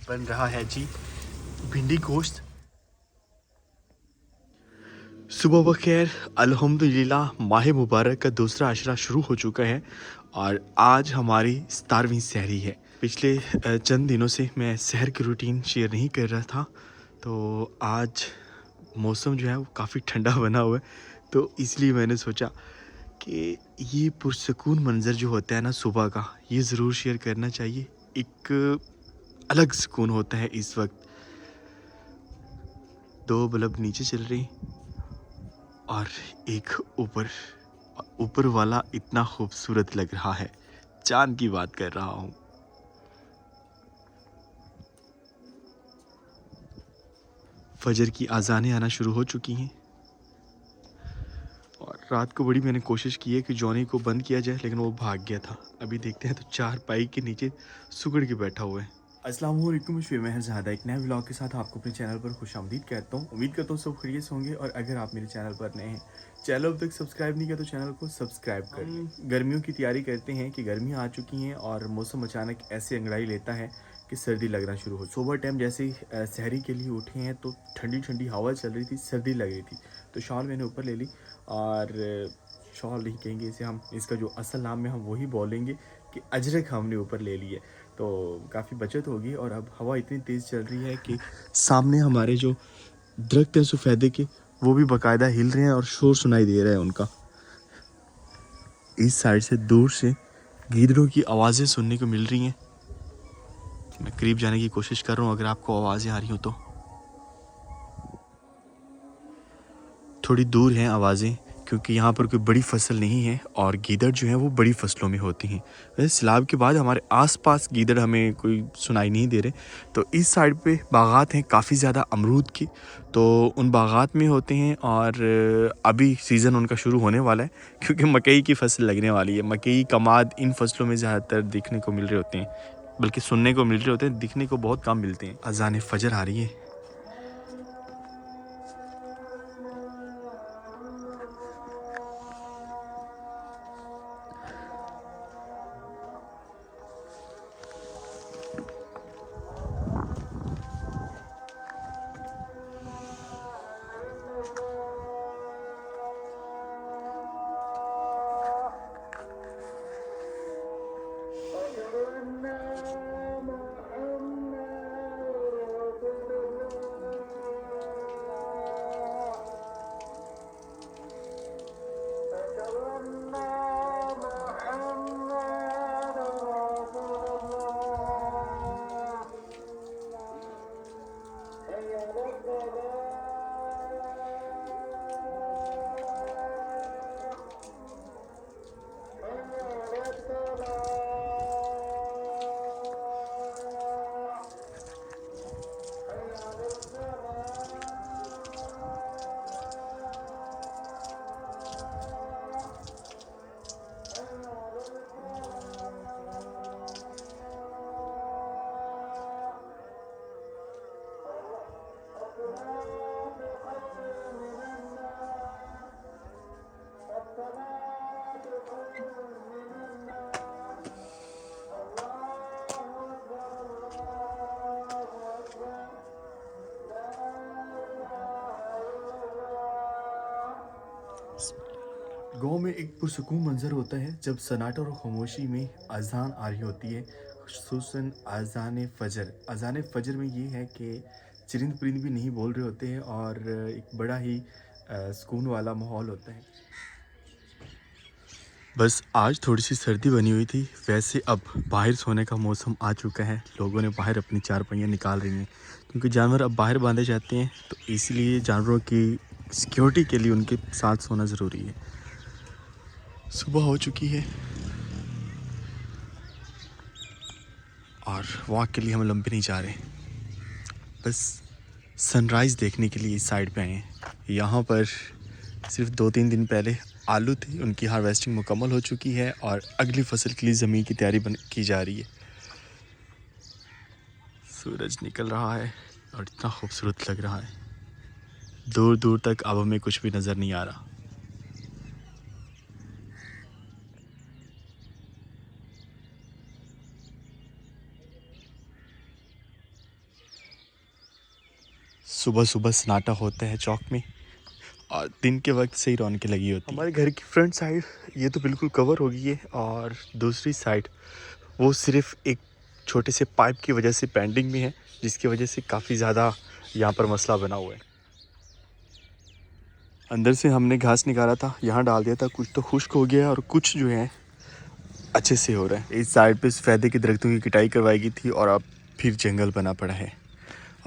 बन रहा है जी भिंडी गोश्त। सुबह बखैर, अल्हम्दुलिल्लाह माह मुबारक का दूसरा अशरा शुरू हो चुका है और आज हमारी 17वीं सहरी है। पिछले चंद दिनों से मैं सहर की रूटीन शेयर नहीं कर रहा था, तो आज मौसम जो है वो काफ़ी ठंडा बना हुआ है, तो इसलिए मैंने सोचा कि ये पुरसकून मंज़र जो होता है ना सुबह का, ये ज़रूर शेयर करना चाहिए। एक अलग सुकून होता है इस वक्त। 2 बल्ब नीचे चल रही और एक ऊपर। ऊपर वाला इतना खूबसूरत लग रहा है, चांद की बात कर रहा हूँ। फजर की अजानें आना शुरू हो चुकी हैं और रात को बड़ी मैंने कोशिश की है कि जॉनी को बंद किया जाए, लेकिन वो भाग गया था। अभी देखते हैं तो 4 पाई के नीचे सुगड़ के बैठा हुआ है। अस्सलाम वालेकुम, मैं महर ज़ादा एक नए व्लॉग के साथ आपको अपने चैनल पर खुशामदीद कहता हूँ। उम्मीद करता हूँ सब खैरियत से होंगे और अगर आप मेरे चैनल पर नए हैं, चैनल अब तक सब्सक्राइब नहीं किया तो चैनल को सब्सक्राइब कर लें। गर्मियों की तैयारी करते हैं कि गर्मियाँ आ चुकी हैं और मौसम अचानक ऐसे अंगड़ाई लेता है कि सर्दी लगना शुरू हो। सुबह टाइम जैसे ही सहरी के लिए उठे हैं तो ठंडी ठंडी हवा चल रही थी, सर्दी लग रही थी, तो शॉल मैंने ऊपर ले ली। और शॉल नहीं कहेंगे इसे, हम इसका जो असल नाम है हम वही बोलेंगे कि अजरक हमने ऊपर ले ली है, तो काफ़ी बचत होगी। और अब हवा इतनी तेज़ चल रही है कि सामने हमारे जो दरख्त हैं सफ़ेदे के, वो भी बाकायदा हिल रहे हैं और शोर सुनाई दे रहा है उनका। इस साइड से दूर से गीदड़ों की आवाज़ें सुनने को मिल रही हैं। मैं करीब जाने की कोशिश कर रहा हूँ, अगर आपको आवाज़ें आ रही हो तो। थोड़ी दूर हैं आवाज़ें, क्योंकि यहाँ पर कोई बड़ी फसल नहीं है और गीदड़ जो हैं वो बड़ी फसलों में होती हैं। वैसे सैलाब के बाद हमारे आसपास गीदड़ हमें कोई सुनाई नहीं दे रहे। तो इस साइड पे बागात हैं काफ़ी ज़्यादा अमरूद की, तो उन बागात में होते हैं और अभी सीज़न उनका शुरू होने वाला है, क्योंकि मकई की फसल लगने वाली है। मकई, कमाद, इन फसलों में ज़्यादातर देखने को मिल रहे होते हैं, बल्कि सुनने को मिल रहे होते हैं, दिखने को बहुत कम मिलते हैं। अज़ान फ़जर आ रही है। गाँव में एक पुरसकून मंज़र होता है जब सन्नाटा और खामोशी में अज़ान आ रही होती है, खुसूसन अज़ान फ़जर। अज़ान फ़जर में ये है कि चरिंद परिंद भी नहीं बोल रहे होते हैं और एक बड़ा ही सुकून वाला माहौल होता है। बस आज थोड़ी-सी सर्दी बनी हुई थी, वैसे अब बाहर सोने का मौसम आ चुका है। लोगों ने बाहर अपनी चारपाइयाँ निकाल रही हैं, क्योंकि जानवर अब बाहर बांधे जाते हैं, तो इसलिए जानवरों की सिक्योरिटी के लिए उनके साथ सोना ज़रूरी है। सुबह हो चुकी है और वॉक के लिए हम लंबे नहीं जा रहे, बस सनराइज़ देखने के लिए इस साइड पे आए हैं। यहाँ पर सिर्फ 2-3 दिन पहले आलू थे, उनकी हार्वेस्टिंग मुकम्मल हो चुकी है और अगली फसल के लिए ज़मीन की तैयारी की जा रही है। सूरज निकल रहा है और इतना खूबसूरत लग रहा है, दूर दूर तक अब हमें कुछ भी नज़र नहीं आ रहा। सुबह सुबह सन्नाटा होता है चौक में और दिन के वक्त से ही रौनकें लगी होती हैं। हमारे घर की फ्रंट साइड ये तो बिल्कुल कवर हो गई है और दूसरी साइड वो सिर्फ एक छोटे से पाइप की वजह से पेंडिंग में है, जिसकी वजह से काफ़ी ज़्यादा यहाँ पर मसला बना हुआ है। अंदर से हमने घास निकाला था, यहाँ डाल दिया था, कुछ तो खुश्क हो गया और कुछ जो है अच्छे से हो रहा है। इस साइड पे सफ़ेदे के दरख्तों की कटाई करवाई गई थी और अब फिर जंगल बना पड़ा है।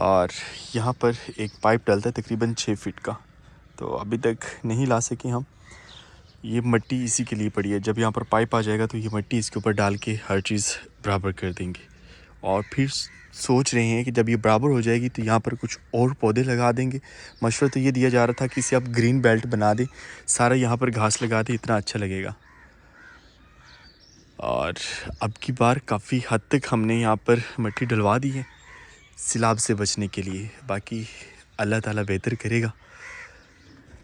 और यहाँ पर एक पाइप डलता है तकरीबन 6 फीट का, तो अभी तक नहीं ला सके हम। ये मिट्टी इसी के लिए पड़ी है, जब यहाँ पर पाइप आ जाएगा तो ये मिट्टी इसके ऊपर डाल के हर चीज़ बराबर कर देंगे। और फिर सोच रहे हैं कि जब ये बराबर हो जाएगी तो यहाँ पर कुछ और पौधे लगा देंगे। मशवरा तो ये दिया जा रहा था कि इसे आप ग्रीन बेल्ट बना दें, सारा यहाँ पर घास लगा दें, इतना अच्छा लगेगा। और अब की बार काफ़ी हद तक हमने यहाँ पर मिट्टी डलवा दी है सिलाब से बचने के लिए, बाकी अल्लाह ताला बेहतर करेगा।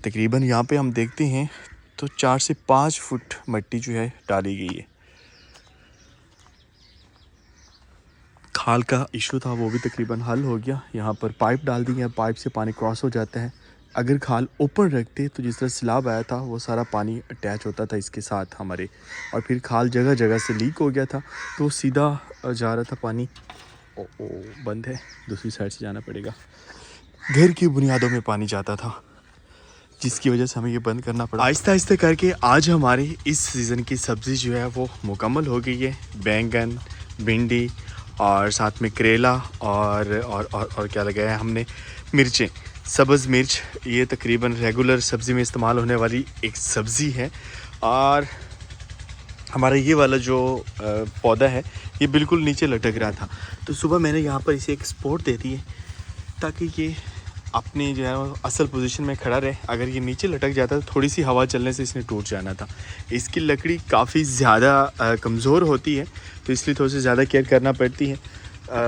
तकरीबन यहाँ पे हम देखते हैं तो 4 से 5 फुट मिट्टी जो है डाली गई है। खाल का इशू था वो भी तकरीबन हल हो गया। यहाँ पर पाइप डाल दी है, पाइप से पानी क्रॉस हो जाता है। अगर खाल ओपन रखते तो जिस तरह सैलाब आया था वो सारा पानी अटैच होता था इसके साथ हमारे, और फिर खाल जगह जगह से लीक हो गया था तो सीधा जा रहा था पानी। ओ बंद है, दूसरी साइड से जाना पड़ेगा। घर की बुनियादों में पानी जाता था जिसकी वजह से हमें ये बंद करना पड़ा। आहिस्ता आहिस्ता करके आज हमारी इस सीज़न की सब्ज़ी जो है वो मुकम्मल हो गई है। बैंगन, भिंडी और साथ में करेला और क्या लगाया है हमने, मिर्चें, सब्ज़ मिर्च। ये तकरीबन रेगुलर सब्ज़ी में इस्तेमाल होने वाली एक सब्ज़ी है। और हमारा ये वाला जो पौधा है ये बिल्कुल नीचे लटक रहा था, तो सुबह मैंने यहाँ पर इसे एक सपोर्ट दे दी है ताकि ये अपनी जो है असल पोजीशन में खड़ा रहे। अगर ये नीचे लटक जाता तो थोड़ी सी हवा चलने से इसने टूट जाना था। इसकी लकड़ी काफ़ी ज़्यादा कमज़ोर होती है तो इसलिए थोड़ी सी ज़्यादा केयर करना पड़ती है।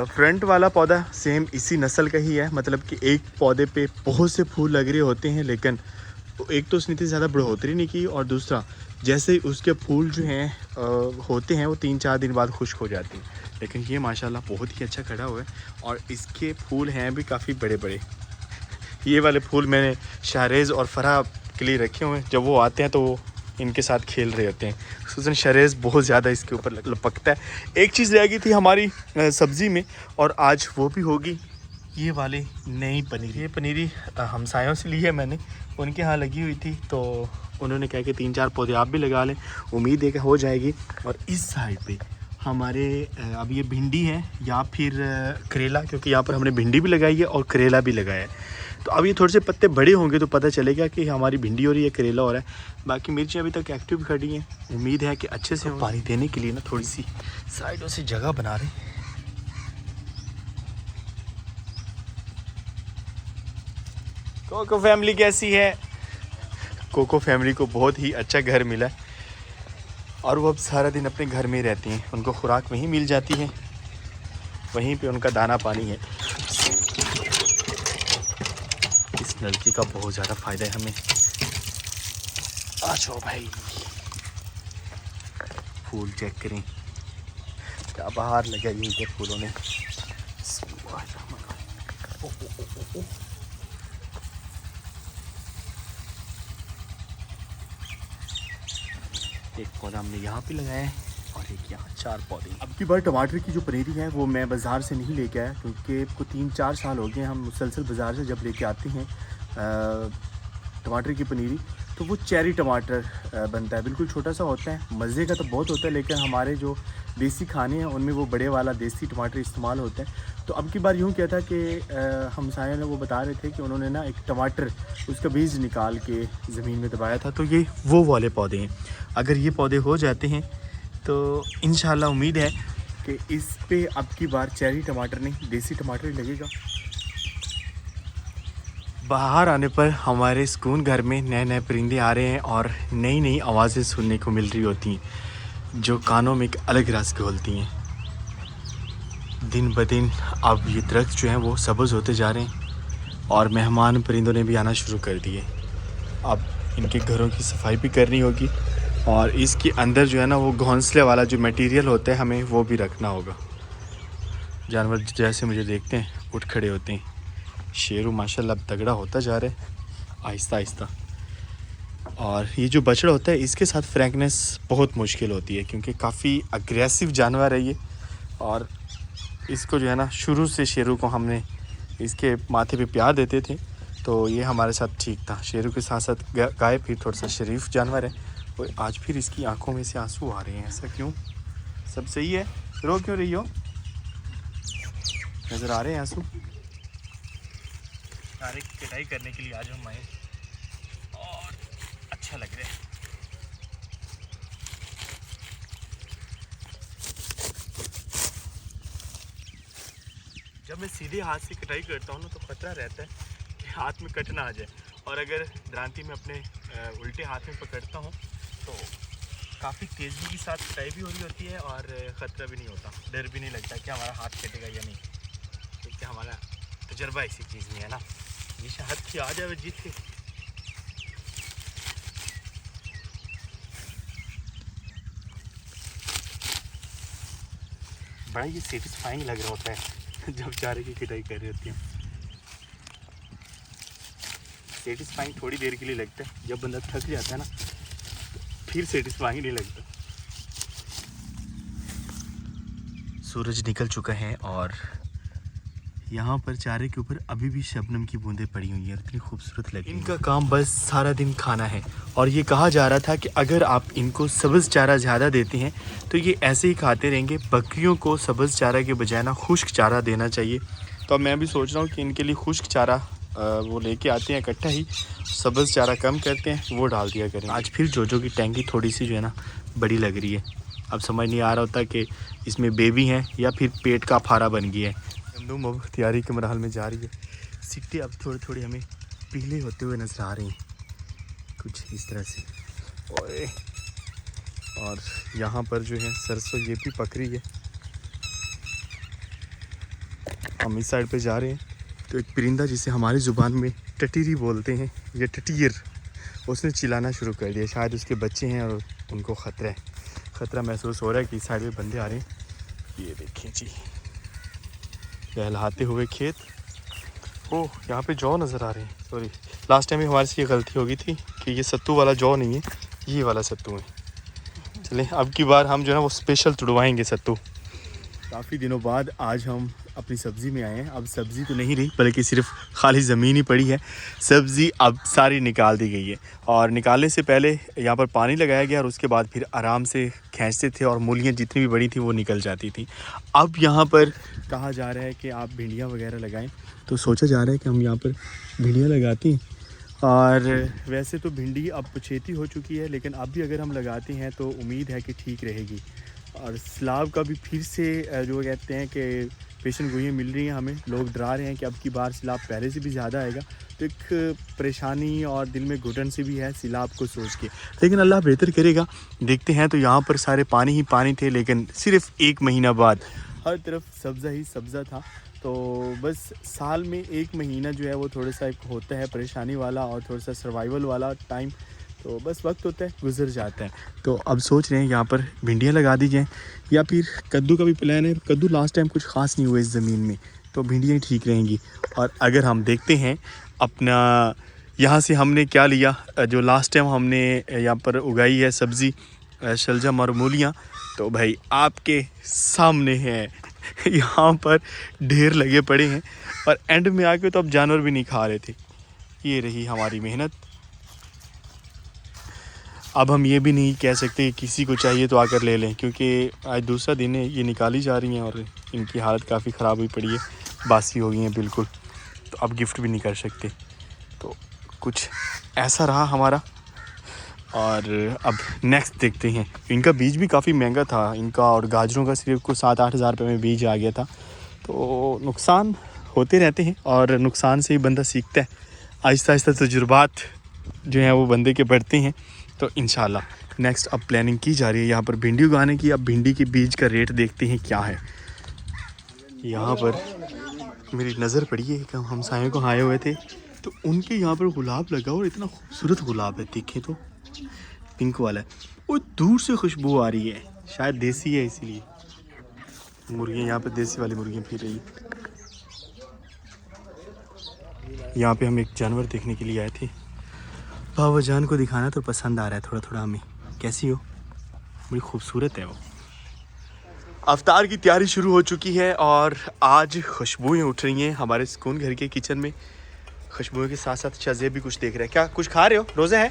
फ्रंट वाला पौधा सेम इसी नस्ल का ही है, मतलब कि एक पौधे पे बहुत से फूल लग रहे होते हैं, लेकिन एक तो उसने इतनी ज़्यादा बढ़ोतरी नहीं की, और दूसरा जैसे उसके फूल जो हैं होते हैं वो 3-4 दिन बाद खुश्क हो जाते हैं। लेकिन ये माशाल्लाह बहुत ही अच्छा खड़ा हुआ है और इसके फूल हैं भी काफ़ी बड़े बड़े। ये वाले फूल मैंने शाहरेज़ और फराह के लिए रखे हुए हैं, जब वो आते हैं तो वो इनके साथ खेल रहे होते हैं। खुसूसन शाहरेज़ बहुत ज़्यादा इसके ऊपर लपकता है। एक चीज़ रह गई थी हमारी सब्ज़ी में और आज वो भी होगी, ये वाली नई पनीर। ये पनीरी हमसायों से ली है मैंने, उनके यहाँ लगी हुई थी तो उन्होंने कहा कि 3-4 पौधे आप भी लगा लें, उम्मीद है कि हो जाएगी। और इस साइड पे हमारे अब ये भिंडी है या फिर करेला, क्योंकि यहाँ पर हमने भिंडी भी लगाई है और करेला भी लगाया है। तो अब ये थोड़े से पत्ते बड़े होंगे तो पता चलेगा कि हमारी भिंडी हो रही है, करेला हो रहा है। बाकी मिर्ची अभी तक एक्टिव खड़ी हैं, उम्मीद है कि अच्छे से पानी देने के लिए ना थोड़ी सी साइडों से जगह बना रहे। कोको फैमिली कैसी है? कोको फैमिली को बहुत ही अच्छा घर मिला है और वो अब सारा दिन अपने घर में ही रहती हैं। उनको खुराक वहीं मिल जाती है, वहीं पे उनका दाना पानी है। इस नलके का बहुत ज़्यादा फ़ायदा है हमें। आ जाओ भाई, फूल चेक करें क्या बाहर लगे इनके फूलों ने। एक पौधा हमने यहाँ पे लगाया है और एक यहाँ, 4 पौधे। अब की बार टमाटर की जो पनीरी है वो मैं बाज़ार से नहीं लेके आया, क्योंकि को 3-4 साल हो गए हम मुसलसल बाज़ार से जब लेके आते हैं टमाटर की पनीरी, तो वो चेरी टमाटर बनता है, बिल्कुल छोटा सा होता है, मज़े का तो बहुत होता है, लेकिन हमारे जो देसी खाने हैं उनमें वो बड़े वाला देसी टमाटर इस्तेमाल होता है। तो अब की बार यूँ क्या था कि हमसाया ने वो बता रहे थे कि उन्होंने ना एक टमाटर उसका बीज निकाल के ज़मीन में दबाया था, तो ये वो वाले पौधे हैं। अगर ये पौधे हो जाते हैं तो इंशाल्लाह उम्मीद है कि इस पे अब की बार चेरी टमाटर नहीं देसी टमाटर ही लगेगा। बाहर आने पर हमारे सुकून घर में नए नए परिंदे आ रहे हैं और नई नई आवाज़ें सुनने को मिल रही होती हैं जो कानों में एक अलग राज खोलती हैं। दिन ब दिन अब ये दरख्त जो हैं वो सब्ज़ होते जा रहे हैं और मेहमान परिंदों ने भी आना शुरू कर दिए। अब इनके घरों की सफाई भी करनी होगी और इसके अंदर जो है ना वो घोंसले वाला जो मटेरियल होता है हमें वो भी रखना होगा। जानवर जैसे मुझे देखते हैं उठ खड़े होते हैं, शेरू माशाल्लाह अब तगड़ा होता जा रहा है आहिस्ता आहिस्ता। और ये जो बछड़ा होता है इसके साथ फ्रैंकनेस बहुत मुश्किल होती है क्योंकि काफ़ी अग्रेसिव जानवर है ये। और इसको जो है ना शुरू से शेरू को हमने इसके माथे पे प्यार देते थे तो ये हमारे साथ ठीक था। शेरू के साथ साथ गाय फिर थोड़ा सा शरीफ जानवर है और आज फिर इसकी आंखों में से आंसू आ रहे हैं। ऐसा क्यों? सब सही है? रो क्यों रही हो? नज़र आ रहे हैं आंसू? सारे कटाई करने के लिए आज हम आए और अच्छा लग रहा है। जब मैं सीधे हाथ से कटाई करता हूँ ना तो ख़तरा रहता है कि हाथ में कट ना आ जाए, और अगर भ्रांति में अपने उल्टे हाथ में पकड़ता हूँ तो काफ़ी तेज़ी के साथ कटाई भी हो रही होती है और ख़तरा भी नहीं होता, डर भी नहीं लगता कि हमारा हाथ कटेगा या नहीं, क्योंकि हमारा तजर्बा इसी चीज़ में है ना। ये शहद की आ जाए जीत के। बड़ा ये सेटिस्फाइंग लग रहा होता है जब चारे की कटाई कर रही होती है। सेटिस्फाइंग थोड़ी देर के लिए लगता है, जब बंदा थक जाता है ना फिर सेटिस्फाइंग नहीं लगता। सूरज निकल चुका है और यहाँ पर चारे के ऊपर अभी भी शबनम की बूंदें पड़ी हुई हैं, इतनी खूबसूरत लगी। इनका काम बस सारा दिन खाना है और ये कहा जा रहा था कि अगर आप इनको सब्ज़ चारा ज़्यादा देते हैं तो ये ऐसे ही खाते रहेंगे। बकरियों को सब्ज़ चारा के बजाय ना खुश्क चारा देना चाहिए। तो अब मैं भी सोच रहा हूँ कि इनके लिए खुश्क चारा वो लेके आते हैं इकट्ठा ही, सब्ज़ चारा कम करते हैं वो डाल दिया करें। आज फिर जोजो की टैंकी थोड़ी सी जो है ना बड़ी लग रही है। अब समझ नहीं आ रहा होता कि इसमें बेबी हैं या फिर पेट का फारा बन गया है। गंदुम अब तैयारी के मरहल में जा रही है। सिट्टे अब थोड़ी थोड़ी हमें पीले होते हुए नज़र आ रही हैं कुछ इस तरह से। और यहाँ पर जो है सरसों ये भी पक रही है। हम इस साइड पे जा रहे हैं तो एक परिंदा जिसे हमारी ज़ुबान में टटीरी बोलते हैं या टटीर, उसने चिल्लाना शुरू कर दिया। शायद उसके बच्चे हैं और उनको ख़तरा महसूस हो रहा है कि इस साइड में बंदे आ रहे हैं। ये देखें जी लहलहाते हुए खेत। ओह यहाँ पे जौ नज़र आ रहे हैं। सॉरी, लास्ट टाइम हमारे से ये गलती हो गई थी कि ये सत्तू वाला जौ नहीं है, ये वाला सत्तू है। चलें अब की बार हम जो है वो स्पेशल तुड़वाएंगे सत्तू। काफ़ी दिनों बाद आज हम अपनी सब्ज़ी में आए हैं। अब सब्ज़ी तो नहीं रही बल्कि सिर्फ खाली ज़मीन ही पड़ी है। सब्ज़ी अब सारी निकाल दी गई है और निकालने से पहले यहाँ पर पानी लगाया गया और उसके बाद फिर आराम से खींचते थे और मूलियाँ जितनी भी बड़ी थी वो निकल जाती थी। अब यहाँ पर कहा जा रहा है कि आप भिंडियाँ वगैरह लगाएं, तो सोचा जा रहा है कि हम यहाँ पर भिंडियाँ लगाती हैं। और वैसे तो भिंडी अब पछेती हो चुकी है, लेकिन अब भी अगर हम लगाते हैं तो उम्मीद है कि ठीक रहेगी। और सैलाब का भी फिर से जो कहते हैं कि पेशन गोइयाँ मिल रही हैं हमें। लोग डरा रहे हैं कि अब की बार सैलाब पहले से भी ज़्यादा आएगा, तो एक परेशानी और दिल में घुटन से भी है सैलाब को सोच के, लेकिन अल्लाह बेहतर करेगा। देखते हैं। तो यहाँ पर सारे पानी ही पानी थे, लेकिन सिर्फ 1 महीना बाद हर तरफ सब्ज़ा ही सब्ज़ा था। तो बस साल में 1 महीना जो है वो थोड़ा सा एक होता है परेशानी वाला और थोड़ा सा सर्वाइवल वाला टाइम। तो बस वक्त होता है, गुजर जाता है। तो अब सोच रहे हैं यहाँ पर भिंडियाँ लगा दी जाएँ या फिर कद्दू का भी प्लान है। कद्दू लास्ट टाइम कुछ ख़ास नहीं हुआ इस ज़मीन में, तो भिंडियाँ ठीक रहेंगी। और अगर हम देखते हैं अपना यहाँ से हमने क्या लिया, जो लास्ट टाइम हमने यहाँ पर उगाई है सब्ज़ी शलजम और मूलियाँ, तो भाई आपके सामने है। यहाँ पर ढेर लगे पड़े हैं और एंड में आके तो अब जानवर भी नहीं खा रहे थे। ये रही हमारी मेहनत। अब हम ये भी नहीं कह सकते कि किसी को चाहिए तो आकर ले लें, क्योंकि आज दूसरा दिन है, ये निकाली जा रही हैं और इनकी हालत काफ़ी ख़राब हुई पड़ी है, बासी हो गई हैं बिल्कुल। तो अब गिफ्ट भी नहीं कर सकते। तो कुछ ऐसा रहा हमारा। और अब नेक्स्ट देखते हैं। इनका बीज भी काफ़ी महंगा था इनका, और गाजरों का सिर्फ कुछ 7-8 हज़ार रुपये में बीज आ गया था। तो नुकसान होते रहते हैं और नुकसान से ही बंदा सीखता है। आहिस्ता आहिस्ता तजुर्बात जो हैं वो बंदे के बढ़ते हैं। तो इंशाल्लाह नेक्स्ट अब प्लानिंग की जा रही है यहाँ पर भिंडी उगाने की। अब भिंडी के बीज का रेट देखते हैं क्या है। यहाँ पर मेरी नज़र पड़ी है कि हम सायों को आए हुए थे तो उनके यहाँ पर गुलाब लगा और इतना खूबसूरत गुलाब है, देखें तो पिंक वाला है। वो दूर से खुशबू आ रही है, शायद देसी है इसीलिए। मुर्गियाँ यहाँ पर देसी वाली मुर्गियाँ फिर रही। यहाँ पे हम एक जानवर देखने के लिए आए थे। बाबा जान को दिखाना तो पसंद आ रहा है थोड़ा थोड़ा हमें। कैसी हो? बड़ी खूबसूरत है वो। अफ्तार की तैयारी शुरू हो चुकी है और आज खुशबुएं उठ रही हैं हमारे सुकून घर के किचन में। खुशबुओं के साथ साथ शज़ेब भी कुछ देख रहे हैं। क्या कुछ खा रहे हो? रोज़ा है?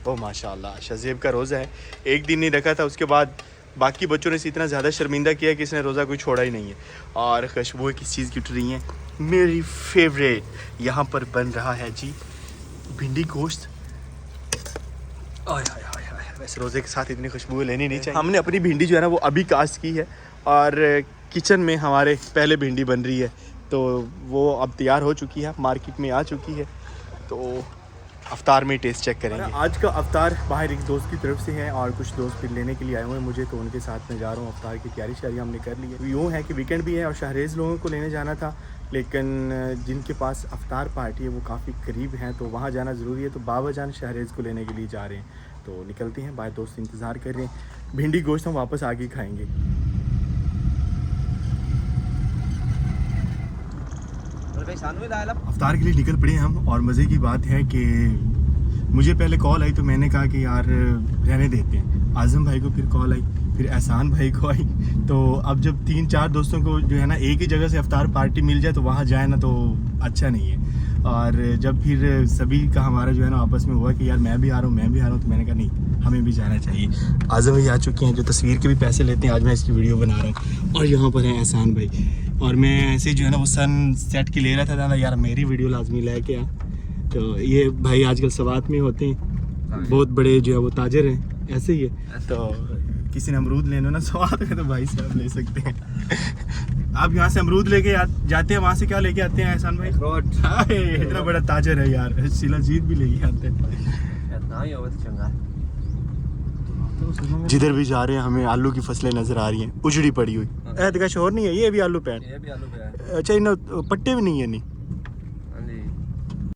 ओह माशाल्लाह, शज़ेब का रोज़ा है। एक दिन नहीं रखा था, उसके बाद बाकी बच्चों ने इसे इतना ज़्यादा शर्मिंदा किया कि इसने रोज़ा कोई छोड़ा ही नहीं है। और खुशबुएं किस चीज़ की उठ रही हैं? मेरी फेवरेट, यहाँ पर बन रहा है जी भिंडी गोश्त। वैसे रोज़े के साथ इतनी खुशबू लेनी नहीं चाहिए। हमने अपनी भिंडी जो है ना वो अभी कास्ट की है और किचन में हमारे पहले भिंडी बन रही है, तो वो अब तैयार हो चुकी है, मार्केट में आ चुकी है। तो अफ्तार में टेस्ट चेक करेंगे। आज का अफ्तार बाहर एक दोस्त की तरफ से है और कुछ दोस्त फिर लेने के लिए आए हुए हैं मुझे, तो उनके साथ मैं जा रहा हूँ। अफ्तार की तैयारी शायरी हमने कर ली है। यूँ है कि वीकेंड भी है और शहरेज़ लोगों को लेने जाना था, लेकिन जिनके पास अफ्तार पार्टी है वो काफ़ी करीब हैं, तो वहाँ जाना ज़रूरी है। तो बाबा जान शहरेज़ को लेने के लिए जा रहे हैं, तो निकलते हैं। बाहर दोस्त इंतज़ार कर रहे हैं। भिंडी गोश्त हम वापस आगे खाएँगे। अफ्तार के लिए निकल पड़े हम और मज़े की बात है कि मुझे पहले कॉल आई तो मैंने कहा कि यार रहने देते हैं। आज़म भाई को फिर कॉल आई, फिर एहसान भाई को आई। तो अब जब 3-4 दोस्तों को जो है ना एक ही जगह से अफ्तार पार्टी मिल जाए तो वहाँ जाए ना तो अच्छा नहीं है। और जब फिर सभी का हमारा जो है ना आपस में हुआ कि यार मैं भी आ रहा हूँ, तो मैंने कहा नहीं हमें भी जाना चाहिए। आज़म भाई आ चुके हैं जो तस्वीर के भी पैसे लेते हैं। आज मैं इसकी वीडियो बना रहा हूँ और यहाँ पर है एहसान भाई। और मैं ऐसे जो है ना वो सन सेट की ले रहा था यार मेरी वीडियो लाजमी लेके आ। तो ये भाई आजकल सवात में होते हैं, बहुत बड़े जो है वो ताजर हैं, ऐसे ही है। तो किसी ने अमरूद लेना ना सवात में तो भाई से आप ले सकते हैं। आप यहाँ से अमरूद लेके जाते हैं, वहाँ से क्या लेके आते हैं एहसान भाई? इतना बड़ा ताजर है यार, शिलाजीत भी लेके आते हैं। जिधर भी जा रहे हैं हमें आलू की फसलें नजर आ रही हैं उजड़ी पड़ी हुई। ऐ देखा शोर नहीं है, ये भी आलू पैन। अच्छा इन पट्टे भी नहीं है नहीं